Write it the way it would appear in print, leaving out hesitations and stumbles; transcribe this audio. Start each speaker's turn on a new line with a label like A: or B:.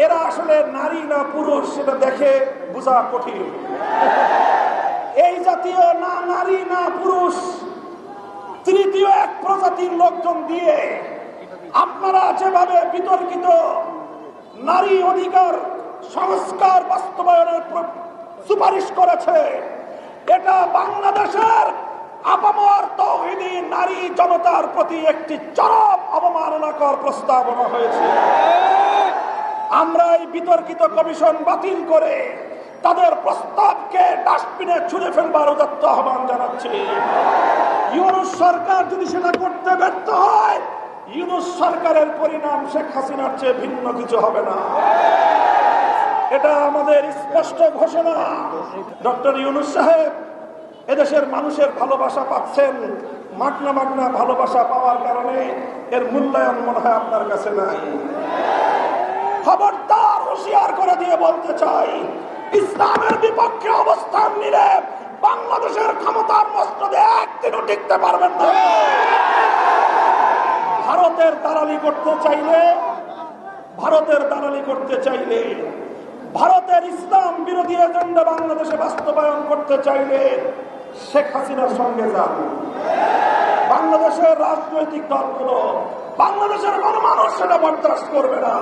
A: এরা আসলে নারী না পুরুষ সেটা দেখে বোঝা কঠিন। এই জাতীয় না নারী না পুরুষ তৃতীয় এক প্রজাতির লোকজন দিয়ে আপনারা যেভাবে বিতর্কিত নারী অধিকার সংস্কার বাস্তবায়নের সুপারিশ করেছে, এটা বাংলাদেশের আপামর তৌহিদি নারী জনতার প্রতি একটি চরম অবমাননাকর প্রস্তাবনা হয়েছে। আমরা এই বিতর্কিত কমিশন বাতিল করে তাদের প্রস্তাবকে ডাস্টবিনে ছুঁড়ে ফেলবার উদাত্ত আহ্বান জানাচ্ছি। ইউনূস সরকার যদি সেটা করতে ব্যর্থ হয়, ইউনূস সরকারের পরিণাম শেখ হাসিনার চেয়ে ভিন্ন কিছু হবে না। এটা আমাদের স্পষ্ট ঘোষণা। ডক্টর ইউনূস সাহেব এদেশের মানুষের ভালোবাসা পাচ্ছেন, মাগনা মাগনা ভালোবাসা পাওয়ার কারণে এর মূল্যায়ন মনে হয় আপনার কাছে নাই। খবরদার হুঁশিয়ার করে দিয়ে বলতে চাই, ইসলামের বিপক্ষে অবস্থান নিলে বাংলাদেশের ক্ষমতার মসনদে একদিনও টিকতে পারবেন না। ভারতের দালালি করতে চাইলে ভারতের ইসলাম বিরোধী এজেন্ডা বাংলাদেশে বাস্তবায়ন করতে চাইলে শেখ হাসিনার সঙ্গে যান। বাংলাদেশের রাজনৈতিক দলগুলো, বাংলাদেশের গণমানুষ সেটা বরদাস্ত করবে না।